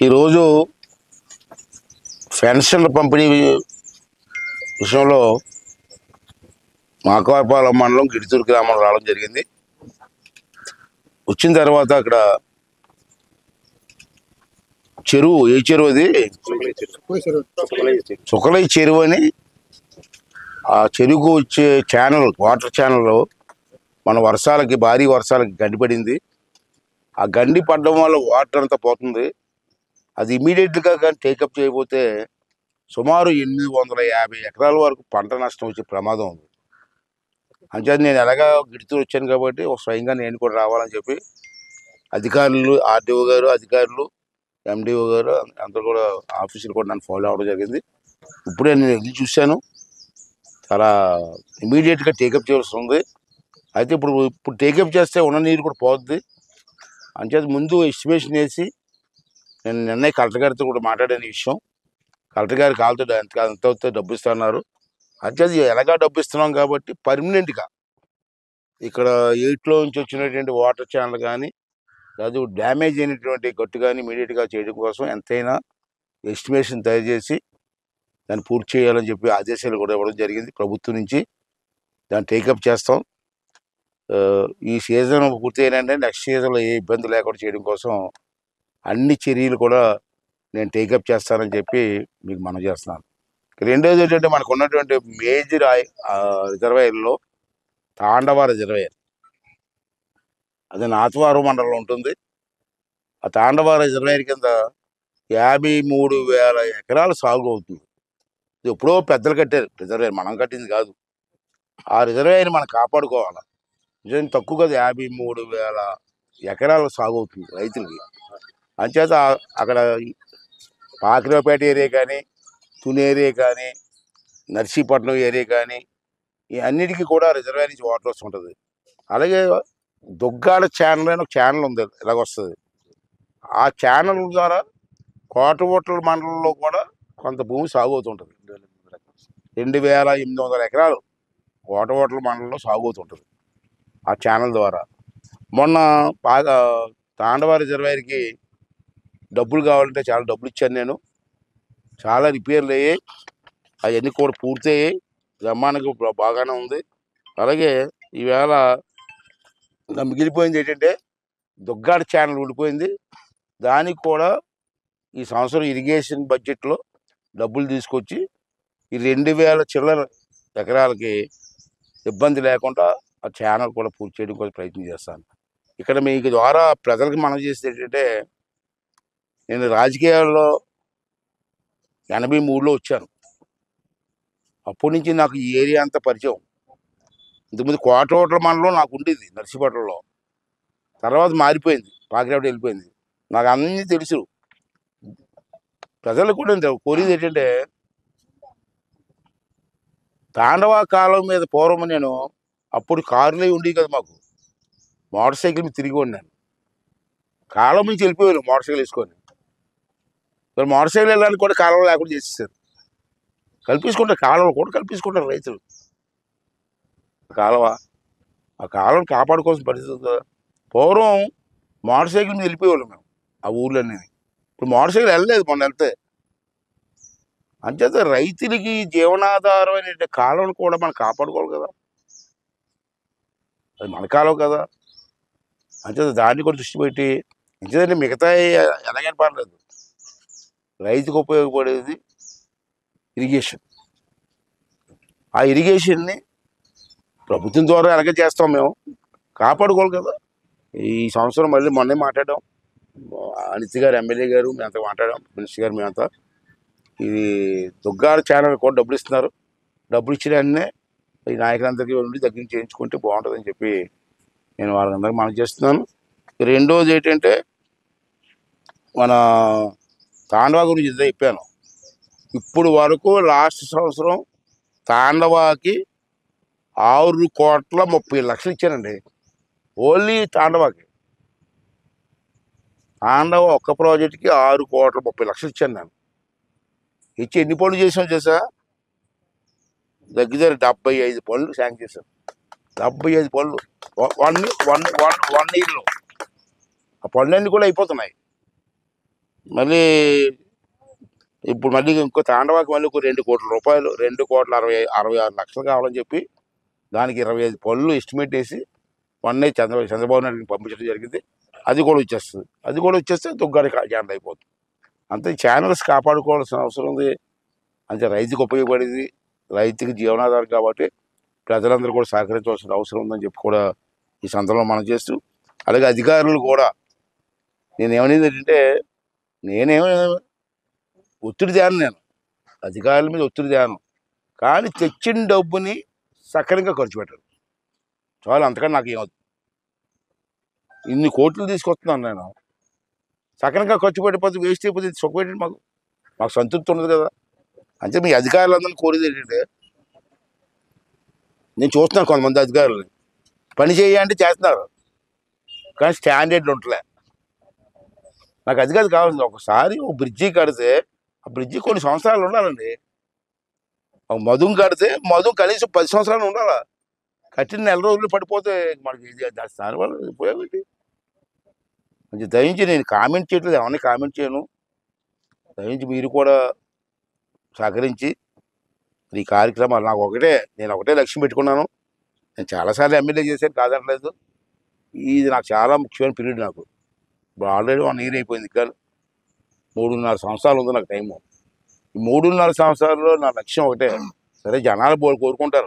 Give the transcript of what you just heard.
ఈరోజు పెన్షన్ల పంపిణీ విషయంలో మాకవరపాలెం మండలం గిడితూరు గ్రామం రావడం జరిగింది. వచ్చిన తర్వాత అక్కడ చెరువు, ఏ చెరువు అది, చుక్కలై చెరువు అని, ఆ చెరువుకు వచ్చే ఛానల్, వాటర్ ఛానల్ మన వర్షాలకి, భారీ వర్షాలకి గండి పడింది. ఆ గండి పడడం వల్ల వాటర్ అంతా పోతుంది. అది ఇమీడియట్గా కానీ టేకప్ చేయకపోతే సుమారు 850 ఎకరాల వరకు పంట నష్టం వచ్చే ప్రమాదం ఉంది. అంచేత నేను ఎలాగా గిడుతూ వచ్చాను కాబట్టి స్వయంగా నేను కూడా రావాలని చెప్పి అధికారులు, ఆర్డీఓ గారు, అధికారులు, ఎండిఓ గారు అందరూ కూడా, ఆఫీసులు కూడా నన్ను ఫాలో అవ్వడం జరిగింది. ఇప్పుడే నేను వెళ్ళి చూశాను. చాలా ఇమీడియట్గా టేకప్ చేయాల్సి ఉంది. అయితే ఇప్పుడు టేకప్ చేస్తే ఉన్న నీరు కూడా పోతుంది. అంచేత ముందు ఎస్టిమేషన్ వేసి నేను నిన్నే కలెక్టర్ గారితో కూడా మాట్లాడాను ఈ విషయం. కలెక్టర్ గారి కాలుతో ఎంత అవుతే డబ్బు ఇస్తున్నారు. అంచేత ఎలాగా డబ్బు ఇస్తున్నాం కాబట్టి పర్మనెంట్గా ఇక్కడ 8లో నుంచి వచ్చినటువంటి వాటర్ ఛానల్ కానీ, లేదు డ్యామేజ్ అయినటువంటి గట్టు కానీ ఇమీడియట్గా చేయడం కోసం ఎంతైనా ఎస్టిమేషన్ తయారు చేసి దాన్ని పూర్తి చేయాలని చెప్పి ఆదేశాలు కూడా ఇవ్వడం జరిగింది ప్రభుత్వం నుంచి. దాన్ని టేకప్ చేస్తాం. ఈ సీజన్ పూర్తి అయినంటే నెక్స్ట్ సీజన్లో ఏ ఇబ్బంది లేకుండా చేయడం కోసం అన్ని చర్యలు కూడా నేను టేకప్ చేస్తానని చెప్పి మీకు మనవి చేస్తున్నాను. రెండోది ఏంటంటే, మనకు ఉన్నటువంటి మేజర్ రిజర్వాయర్లో తాండవ రిజర్వాయర్, అది నాతవరం మండలంలో ఉంటుంది. ఆ తాండవ రిజర్వాయర్ కింద 53,000 ఎకరాలు సాగు అవుతుంది. ఇది ఎప్పుడో పెద్దలు కట్టారు రిజర్వాయర్, మనం కట్టింది కాదు. ఆ రిజర్వాయర్ని మనం కాపాడుకోవాలి. నిజంగా తక్కువ కదా, 53,000 ఎకరాలు సాగు అవుతుంది రైతులకి. అంచేత అక్కడ పాకిరావుపేట ఏరియా కానీ, తుని ఏరియా కానీ, నర్సీపట్నం ఏరియా కానీ, ఈ అన్నిటికీ కూడా రిజర్వాయర్ నుంచి వాటర్ వస్తుంటుంది. అలాగే దుగ్గాడ ఛానల్ అని ఒక ఛానల్ ఉంది, ఇలాగొస్తుంది. ఆ ఛానల్ ద్వారా కోటవోట్ల మండలంలో కూడా కొంత భూమి సాగు అవుతుంటుంది. 2,800 ఎకరాలు కోటవోట్ల మండలంలో సాగు అవుతుంటుంది ఆ ఛానల్ ద్వారా. మొన్న బాగా తాండవ రిజర్వాయర్కి డబ్బులు కావాలంటే చాలా డబ్బులు ఇచ్చాను నేను. చాలా రిపేర్లు అయ్యాయి, అవన్నీ కూడా పూర్తయ్యాయి, బ్రహ్మాండంగా బాగానే ఉంది. అలాగే ఈవేళ మిగిలిపోయింది ఏంటంటే, దుగ్గాడ ఛానల్ ఊడిపోయింది. దానికి కూడా ఈ సంవత్సరం ఇరిగేషన్ బడ్జెట్లో డబ్బులు తీసుకొచ్చి ఈ 2,000 చిల్లర ఎకరాలకి ఇబ్బంది లేకుండా ఆ ఛానల్ కూడా పూర్తి చేయడం కోసం ప్రయత్నం చేస్తాను. ఇక్కడ మీకు ద్వారా ప్రజలకు మనం చేసేది ఏంటంటే, నేను రాజకీయాల్లో 83లో వచ్చాను. అప్పటి నుంచి నాకు ఈ ఏరియా అంతా పరిచయం. ఇంతకుముందు కోటవోట్ల మండలం నాకు ఉండేది నర్సీపట్నంలో, తర్వాత మారిపోయింది, పాకిరావుపేట వెళ్ళిపోయింది. నాకు అన్నీ తెలుసు. ప్రజలకు కూడా కోరేది ఏంటంటే, తాండవ కాలం మీద పూర్వం నేను అప్పుడు కారులే ఉండేవి కదా మాకు, మోటార్ సైకిల్ మీద తిరిగి ఉన్నాను. కాలం నుంచి వెళ్ళిపోయాను మోటార్ సైకిల్ వేసుకొని. మరి మోటార్ సైకిల్ వెళ్ళడానికి కూడా కాలువ లేకుండా చేసేసారు. కల్పించుకుంటారు, కాలువలు కూడా కల్పించుకుంటారు రైతులు. కాలువ, ఆ కాలువను కాపాడుకోవాల్సిన పరిస్థితి కదా. పూర్వం మోటార్ సైకిల్ మీద వెళ్ళిపోయేవాళ్ళం మేము ఆ ఊర్లన్నీ. ఇప్పుడు మోటార్ సైకిల్ వెళ్ళలేదు, మొన్న వెళ్తే. అంచేత రైతులకి జీవనాధారం అనే కాలువను కూడా మనం కాపాడుకోవాలి కదా, అది మన కాలువ కదా. అంచేత దాన్ని కూడా దృష్టి పెట్టి, ఎందుకంటే మిగతా ఎలాగైనా పర్లేదు, రైతుకు ఉపయోగపడేది ఇరిగేషన్. ఆ ఇరిగేషన్ని ప్రభుత్వం ద్వారా ఎలాగే చేస్తాం, మేము కాపాడుకోవాలి కదా. ఈ సంవత్సరం మళ్ళీ మొన్నే మాట్లాడాం, అనిత్ గారు, ఎమ్మెల్యే గారు, మేమంతా మాట్లాడాం, మినిస్టర్ గారు, మేమంతా. ఇది దుగ్గాడ ఛానల్ కూడా డబ్బులు ఇస్తున్నారు. డబ్బులు ఇచ్చిన వెంటనే ఈ నాయకులందరికీ ఉండి దగ్గర నుంచి చేయించుకుంటే బాగుంటుందని చెప్పి నేను వాళ్ళందరికీ మనం చేస్తున్నాను. రెండోది ఏంటంటే, మన తాండవ గురించి ఇదే చెప్పాను. ఇప్పుడు వరకు లాస్ట్ సంవత్సరం తాండవాకి 6,30,00,000 ఇచ్చానండి, ఓన్లీ తాండవాకి. తాండవ ఒక్క ప్రాజెక్ట్కి 6,30,00,000 ఇచ్చాను నేను. ఇచ్చి ఎన్ని పనులు చేసాం చేసా, దగ్గర 75 పనులు శాంక్షన్ చేశాను. 75 పనులు వన్ ఇయర్లో. ఆ పనులన్నీ కూడా అయిపోతున్నాయి. మళ్ళీ ఇప్పుడు మళ్ళీ ఇంకో తాండవాకి మళ్ళీ ఒక 2 కోట్ల రూపాయలు, 2,60,66 కావాలని చెప్పి దానికి 25 పనులు ఎస్టిమేట్ వేసి మొన్నే చంద్రబాబు నాయుడికి పంపించడం జరిగింది. అది కూడా వచ్చేస్తుంది. అది కూడా వచ్చేస్తే దుగ్గాడి జాండ అయిపోతుంది. అంతే ఛానల్స్ కాపాడుకోవాల్సిన అవసరం ఉంది. అంటే రైతుకు ఉపయోగపడేది, రైతుకి జీవనాధారం కాబట్టి ప్రజలందరూ కూడా సహకరించవలసిన అవసరం ఉందని చెప్పి కూడా ఈ సందర్భంలో మనం చేస్తూ, అలాగే అధికారులు కూడా నేనేమనేది ఏంటంటే, నేనేమో ఒత్తిడి తేను, నేను అధికారుల మీద ఒత్తిడి తేను, కానీ తెచ్చిన డబ్బుని సక్రమంగా ఖర్చు పెట్టారు చాలు. అంతకని నాకు ఏమవుతుంది, ఇన్ని కోట్లు తీసుకొస్తున్నాను నేను, సక్రమంగా ఖర్చు పెట్టిపోతే వేస్ట్ అయిపోతుంది. సుఖపెట్టి మాకు మాకు సంతృప్తి ఉండదు కదా. అంటే మీ అధికారులందరినీ కోరేది ఏంటంటే, నేను చూస్తున్నాను కొంతమంది అధికారులని పని చేయాలంటే చేస్తున్నారు, కానీ స్టాండర్డ్లు ఉంటలే. నాకు అధికారులు కావాల్సింది, ఒకసారి ఒక బ్రిడ్జి కడితే ఆ బ్రిడ్జి కొన్ని సంవత్సరాలు ఉండాలండి. ఒక మధుం కడితే మధుం కనీసం 10 సంవత్సరాలు ఉండాలా. కట్టిన నెల రోజులు పడిపోతే మనకి దానివల్ల ఉపయోగం ఏంటి? కొంచెం దయించి, నేను కామెంట్ చేయట్లేదు, ఎవరిని కామెంట్ చేయను, దయించి మీరు కూడా సహకరించి ఈ కార్యక్రమాలు నేను ఒకటే లక్ష్యం పెట్టుకున్నాను. నేను చాలాసార్లు ఎమ్మెల్యే చేశాను, కాదనలేదు. ఇది నాకు చాలా ముఖ్యమైన పీరియడ్. నాకు ఇప్పుడు ఆల్రెడీ 1 ఇయర్ అయిపోయింది, ఇంకా 3.5 సంవత్సరాలు ఉంది నాకు టైము. ఈ 3.5 సంవత్సరాల్లో నా లక్ష్యం ఒకటే. సరే జనాలు కోరుకుంటారు,